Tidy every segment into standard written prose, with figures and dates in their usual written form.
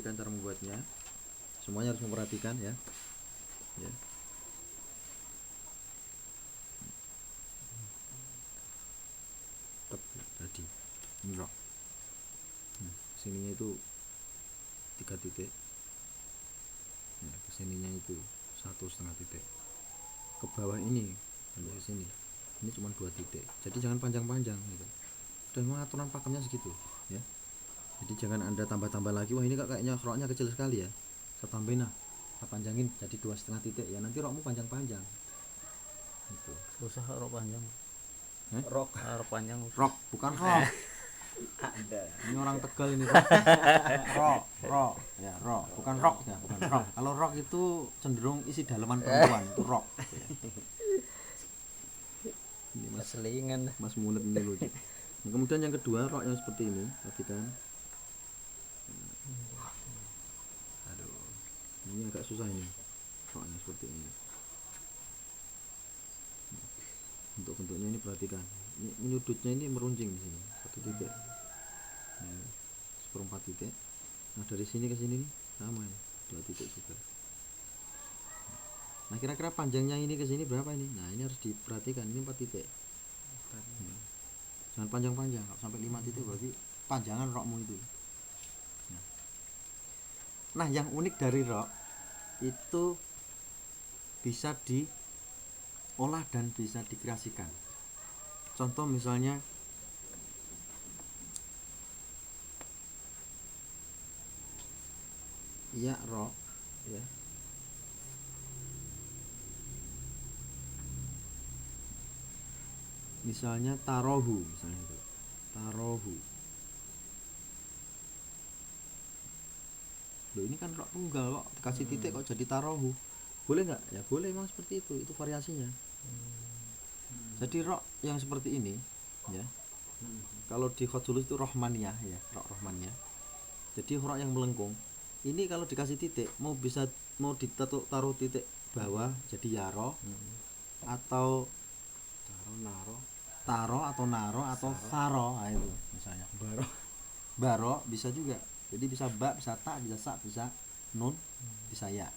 perhatikan cara membuatnya. Semuanya harus memperhatikan ya. Ya. Tadi ini rok. Sininya itu 3 titik. Ya, kesininya itu 1,5 titik. Ke bawah ini sampai ke sini. Ini cuma 2 titik. Jadi jangan panjang-panjang gitu. Dan memang aturan pakemnya segitu, ya. Jadi jangan Anda tambah-tambah lagi. Wah, ini kayaknya roknya kecil sekali ya. Saya tambahin, saya panjangin jadi 2,5 titik ya. Nanti rokmu panjang-panjang. Gitu. Susah rok panjang. Rok Panjang. Rok, bukan rok. ada. Ini orang Tegal ini, Pak. Rok. Ya, rok, bukan rok ya, bukan rok. Kalau rok itu cenderung isi dalaman perempuan, itu rok. Ya. Ini Mas Munir ini lucu. Nah, kemudian yang kedua, rok yang seperti ini, perhatikan. Aduh, ini agak susah ini. Rok yang seperti ini. Untuk bentuknya ini perhatikan. Ini menyudutnya ini meruncing di sini, 1 titik. Ya, 1/4 titik. Nah, dari sini ke sini nih sama ini, 2 titik juga. Nah, kira-kira panjangnya ini ke sini berapa ini? Nah, ini harus diperhatikan. Ini 4 titik. Jangan panjang-panjang, kalau sampai 5 titik berarti panjangan rokmu itu. Nah, yang unik dari rok itu bisa diolah dan bisa dikreasikan. Contoh misalnya ya rok ya. Misalnya tarohu, misalnya itu. Tarohu. Loh, ini kan rok tunggal kok dikasih titik kok jadi tarohu. Boleh nggak? Ya boleh, memang seperti itu variasinya. Jadi rok yang seperti ini ya. Kalau di Khodzulus itu rohmaniyah ya, rok rohmaniyah. Jadi rok yang melengkung. Ini kalau dikasih titik mau ditaruh titik bawah jadi yaro, atau taro atau naro atau faro, nah itu misalnya baro bisa juga. Jadi bisa ba, bisa ta, bisa sa, bisa nun, bisa ya.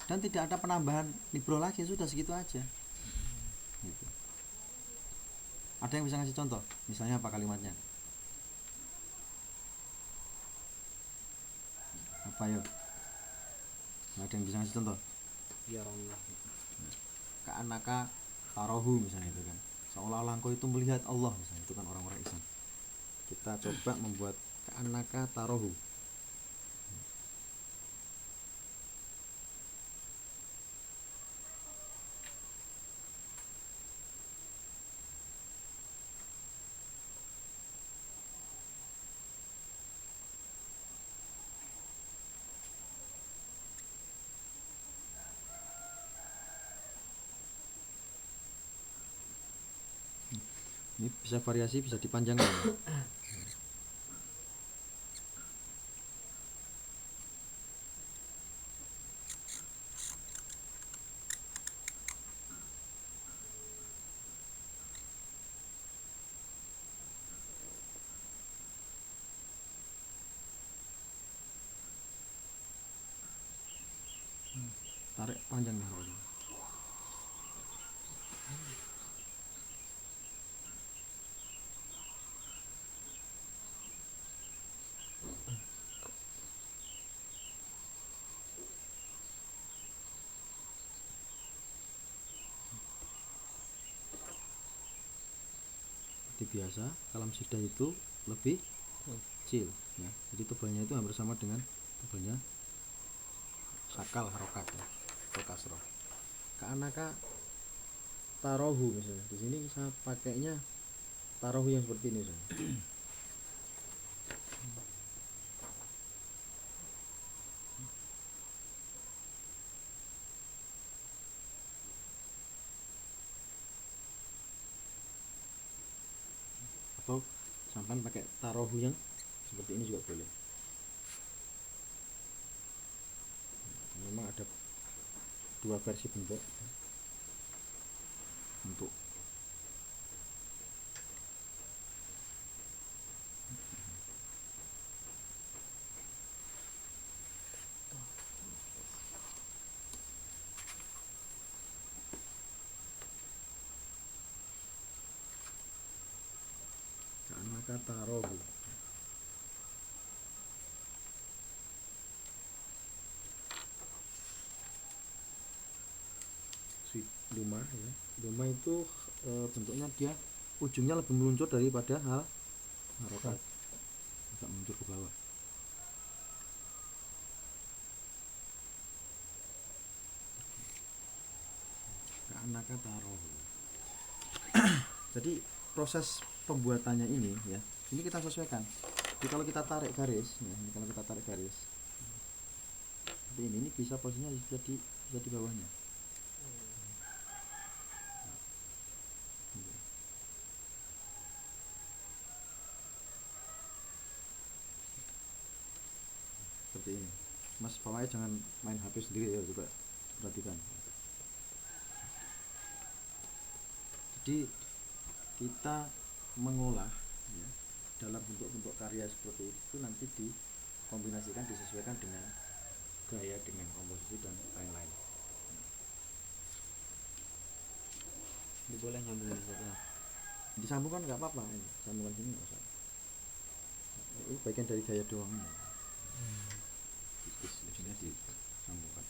Dan tidak ada penambahan libro lagi, sudah segitu aja. Gitu. Ada yang bisa ngasih contoh? Misalnya apa kalimatnya? Apa ya? Ada yang bisa ngasih contoh? Ya Allah. Ka'annaka tarohu misalnya itu kan. Seolah-olah engkau itu melihat Allah misalnya, itu kan orang-orang Islam. Kita coba membuat ka'annaka tarohu. Ini bisa variasi, bisa dipanjangkan. Tarik panjang nih roknya. Seperti biasa, kalam sidah itu lebih kecil ya. Jadi tebalnya itu hampir sama dengan tebalnya sakal harokat ya, atau kasroh. Ka'annaka tarohu misalnya. Di sini saya pakainya tarohu yang seperti ini misalnya. Atau sampan pakai tarohu yang seperti ini juga boleh. Memang ada 2 versi bentuk untuk Anaka tarohu. Duma ya. Duma itu bentuknya dia ujungnya lebih meluncur daripada harokat, agak meluncur ke bawah. Anaka tarohu. Jadi proses pembuatannya ini ya, ini kita sesuaikan. Jadi kalau kita tarik garis, ya, ini kalau kita tarik garis, seperti ini bisa posisinya bisa di bawahnya. Seperti ini. Mas pokoknya jangan main HP sendiri ya, coba perhatikan. Jadi kita mengolah ya, dalam bentuk-bentuk karya seperti itu nanti dikombinasikan, disesuaikan dengan gaya, dengan komposisi dan lain-lain. Ini boleh nyambung di sana. Disambungkan nggak apa-apa, ini sambungan sini nggak usah. Ini bagian dari gaya doang ini. Sini disambungkan.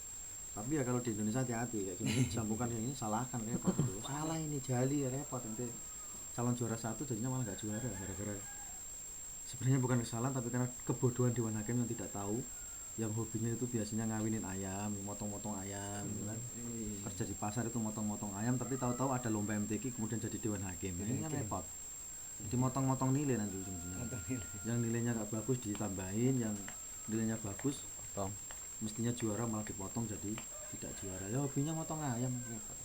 Tapi ya kalau di Indonesia hati-hati, kayak gini disambungkan yang ini salahkan, repot itu. Salah ini jali ya, repot, nanti calon juara 1 jadinya malah nggak juara gara-gara sebenarnya bukan kesalahan tapi karena kebodohan Dewan Hakim yang tidak tahu, yang hobinya itu biasanya ngawinin ayam, motong-motong ayam gitu kan. Kerja di pasar itu motong-motong ayam, tapi tahu-tahu ada lomba MTQ kemudian jadi Dewan Hakim. Nah, ini kan repot. Jadi motong-motong nilai nanti ujung-ujungnya. Yang nilainya nggak bagus ditambahin, yang nilainya bagus Potong. mestinya juara malah dipotong jadi tidak juara. Ya hobinya motong ayam, repot.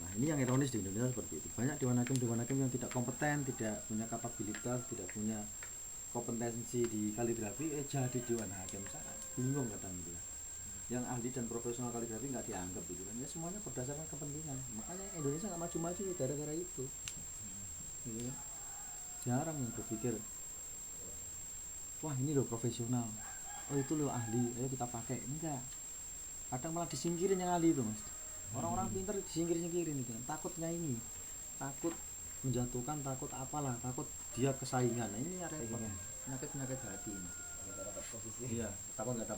Nah ini yang ironis di Indonesia seperti itu. Banyak dewan hakim yang tidak kompeten, tidak punya kapabilitas, tidak punya kompetensi di kaligrafi, jadi dewan hakim. Sangat bingung kadang itu. Yang ahli dan profesional kaligrafi nggak dianggap gitu kan. Ya semuanya berdasarkan kepentingan. Makanya Indonesia nggak maju-maju ya gara-gara itu. Gitu. Jarang yang berpikir, wah ini loh profesional, oh itu loh ahli, ayo kita pakai. Enggak. Kadang malah disingkirin yang ahli itu mas. Orang-orang pintar disingkir-singkirin itu kan. Takutnya ini, takut menjatuhkan, takut apalah, takut dia kesaingan. Nah ini repot, penyakit hati ini. Iya, takut nggak dapat